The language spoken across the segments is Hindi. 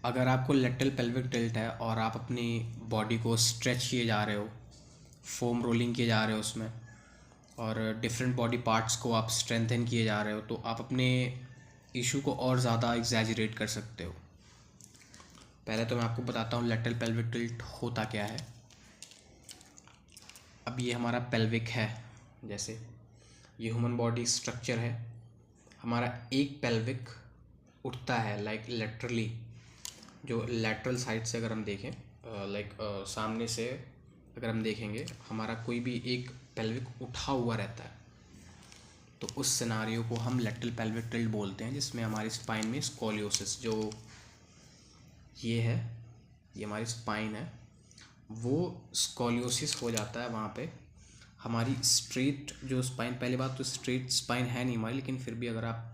अगर आपको लेटरल पेल्विक टिल्ट है और आप अपनी बॉडी को स्ट्रेच किए जा रहे हो, फोम रोलिंग किए जा रहे हो उसमें, और डिफरेंट बॉडी पार्ट्स को आप स्ट्रेंथन किए जा रहे हो, तो आप अपने इशू को और ज़्यादा एग्जैजरेट कर सकते हो। पहले तो मैं आपको बताता हूँ लेटरल पेल्विक टिल्ट होता क्या है। अब ये हमारा पेल्विक है, जैसे ये ह्यूमन बॉडी स्ट्रक्चर है। हमारा एक पेल्विक उठता है लाइक लेटरली, जो लेटरल साइड से अगर हम देखें, लाइक सामने से अगर हम देखेंगे, हमारा कोई भी एक पेल्विक उठा हुआ रहता है, तो उस सिनारियो को हम लेटरल पेल्विक टिल्ट बोलते हैं, जिसमें हमारी स्पाइन में स्कोलियोसिस, जो ये है, ये हमारी स्पाइन है, वो स्कोलियोसिस हो जाता है वहाँ पे। हमारी स्ट्रेट जो स्पाइन, पहली बात तो स्ट्रेट स्पाइन है नहीं हमारी, लेकिन फिर भी अगर आप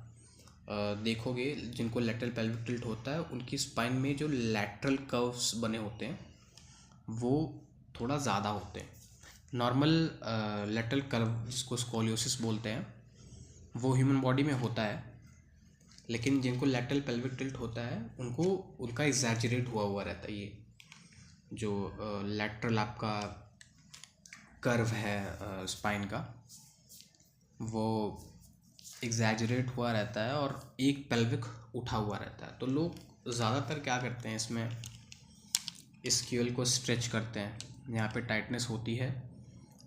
देखोगे जिनको लेटरल पेल्विक टिल्ट होता है, उनकी स्पाइन में जो लैटरल कर्व्स बने होते हैं वो थोड़ा ज़्यादा होते हैं। नॉर्मल लेटरल कर्व, जिसको स्कोलियोसिस बोलते हैं, वो ह्यूमन बॉडी में होता है, लेकिन जिनको लेटरल पेल्विक टिल्ट होता है उनको उनका एग्जैजरेट हुआ हुआ रहता है। ये जो लैटरल आपका कर्व है स्पाइन का, वो एग्जैजरेट हुआ रहता है और एक पेल्विक उठा हुआ रहता है। तो लोग ज़्यादातर क्या करते हैं, इसमें इस क्यूएल को स्ट्रेच करते हैं, यहाँ पे टाइटनेस होती है,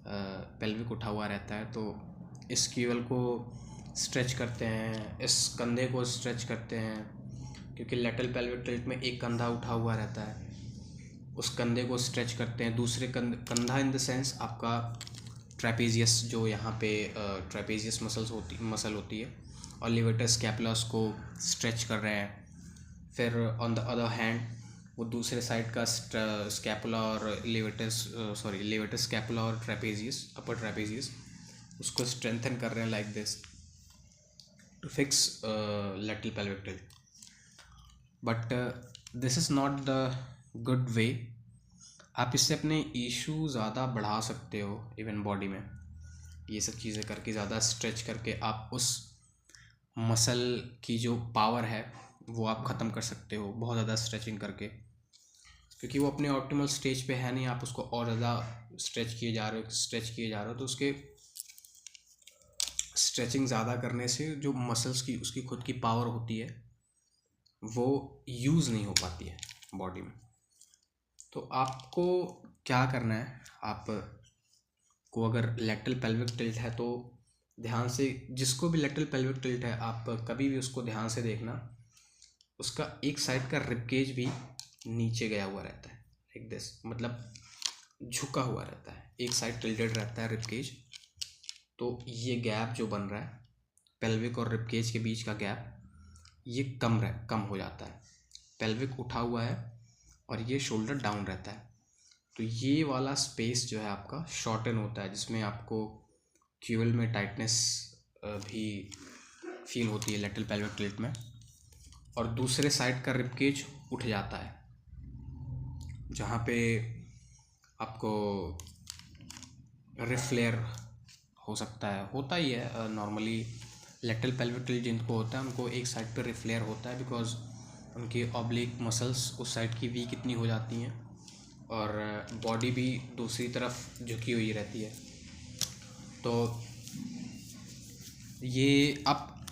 पेल्विक उठा हुआ रहता है, तो इस क्यूएल को स्ट्रेच करते हैं, इस कंधे को स्ट्रेच करते हैं, क्योंकि लेटरल पेल्विक टिल्ट में एक कंधा उठा हुआ रहता है, उस कंधे को स्ट्रेच करते हैं। दूसरे कंधा इन द सेंस आपका ट्रेपेजियस, जो यहाँ पे ट्रेपेजियस मसल होती है, और लिवेटर स्कैपुलस को स्ट्रेच कर रहे हैं। फिर ऑन द अदर हैंड वो दूसरे साइड का स्कैपुला और लिवेटर स्कैपुला और ट्रेपेजियस, अपर ट्रेपेजियस, उसको स्ट्रेंथन कर रहे हैं like this to fix lateral pelvic tilt. But this is not the good way. आप इससे अपने इशू ज़्यादा बढ़ा सकते हो। इवन बॉडी में ये सब चीज़ें करके, ज़्यादा स्ट्रेच करके, आप उस मसल की जो पावर है वो आप ख़त्म कर सकते हो बहुत ज़्यादा स्ट्रेचिंग करके, क्योंकि वो अपने ऑप्टिमल स्टेज पे है नहीं। आप उसको और ज़्यादा स्ट्रेच किए जा रहे हो, तो उसके स्ट्रेचिंग ज़्यादा करने से जो मसल्स की उसकी खुद की पावर होती है वो यूज़ नहीं हो पाती है बॉडी में। तो आपको क्या करना है, आप को अगर लेटरल पेल्विक टिल्ट है तो ध्यान से, जिसको भी लेटरल पेल्विक टिल्ट है, आप कभी भी उसको ध्यान से देखना, उसका एक साइड का रिबकेज भी नीचे गया हुआ रहता है लाइक दिस, मतलब झुका हुआ रहता है, एक साइड टिल्टेड रहता है रिबकेज। तो ये गैप जो बन रहा है पेल्विक और रिबकेज के बीच का गैप, ये कम हो जाता है। पेल्विक उठा हुआ है और ये शोल्डर डाउन रहता है, तो ये वाला स्पेस जो है आपका शॉर्टन होता है, जिसमें आपको क्यूएल में टाइटनेस भी फील होती है लेटरल पेल्विक टिल्ट में, और दूसरे साइड का रिबकेज उठ जाता है, जहाँ पे आपको रिफ्लेयर हो सकता है, होता ही है नॉर्मली। लेटरल पेल्विक टिल्ट जिनको होता है उनको एक साइड पे रिफ्लेयर होता है, बिकॉज उनकी ऑब्लिक मसल्स उस साइड की वीक इतनी हो जाती हैं और बॉडी भी दूसरी तरफ झुकी हुई रहती है। तो ये आप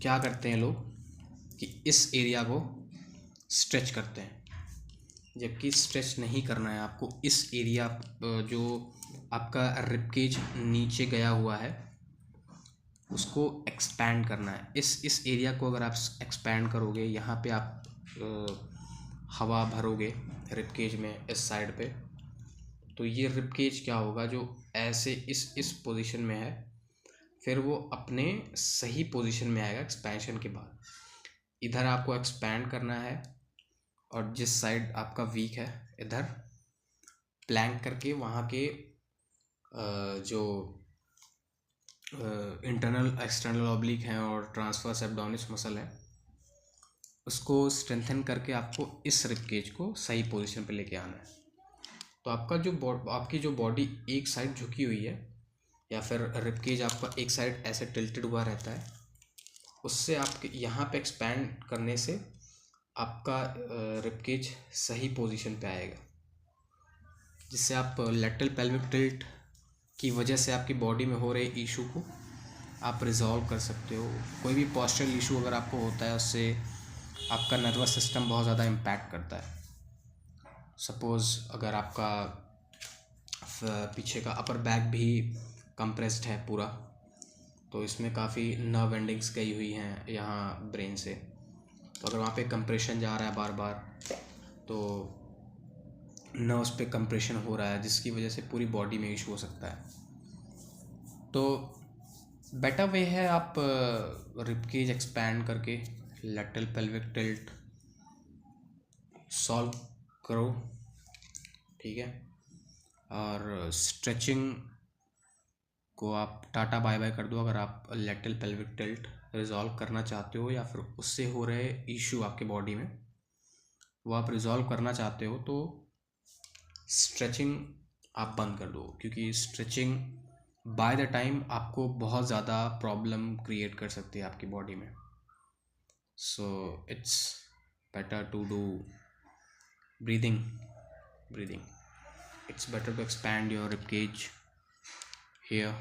क्या करते हैं लोग कि इस एरिया को स्ट्रेच करते हैं, जबकि स्ट्रेच नहीं करना है आपको। इस एरिया जो आपका रिबकेज नीचे गया हुआ है उसको एक्सपैंड करना है। इस एरिया को अगर आप एक्सपैंड करोगे, यहाँ पे आप हवा भरोगे रिबकेज में इस साइड पे, तो ये रिबकेज क्या होगा, जो ऐसे इस पोजीशन में है, फिर वो अपने सही पोजीशन में आएगा एक्सपेंशन के बाद। इधर आपको एक्सपैंड करना है, और जिस साइड आपका वीक है इधर प्लैंक करके वहाँ के जो इंटरनल एक्सटर्नल ऑब्लिक हैं और ट्रांसवर्स एब्डोमिनस मसल है, उसको स्ट्रेंथन करके आपको इस रिबकेज को सही पोजीशन पे लेके आना है। तो आपकी जो बॉडी एक साइड झुकी हुई है, या फिर रिबकेज आपका एक साइड ऐसे टिल्टेड हुआ रहता है, उससे आप यहाँ पे एक्सपैंड करने से आपका रिबकेज सही पोजीशन पे आएगा, जिससे आप लेटरल पेल्विक टिल्ट की वजह से आपकी बॉडी में हो रहे इशू को आप रिजॉल्व कर सकते हो। कोई भी पोस्चरल इशू अगर आपको होता है, उससे आपका नर्वस सिस्टम बहुत ज़्यादा इम्पैक्ट करता है। सपोज़ अगर आपका पीछे का अपर बैक भी कंप्रेस्ड है पूरा, तो इसमें काफ़ी नर्व एंडिंग्स गई हुई हैं यहाँ ब्रेन से, तो अगर वहाँ पे कंप्रेशन जा रहा है बार बार, तो नर्व्स पे कंप्रेशन हो रहा है, जिसकी वजह से पूरी बॉडी में इशू हो सकता है। तो बेटर वे है आप रिबकेज एक्सपैंड करके लेटरल पेल्विक टिल्ट सॉल्व करो, ठीक है। और स्ट्रेचिंग को आप टाटा बाय बाय कर दो अगर आप लेटरल पेल्विक टिल्ट रिजॉल्व करना चाहते हो, या फिर उससे हो रहे इशू आपके बॉडी में वो आप रिजॉल्व करना चाहते हो, तो स्ट्रेचिंग आप बंद कर दो, क्योंकि स्ट्रेचिंग बाय द टाइम आपको बहुत ज़्यादा प्रॉब्लम क्रिएट कर सकती है आपकी बॉडी में। So it's better to do breathing. It's better to expand your rib cage here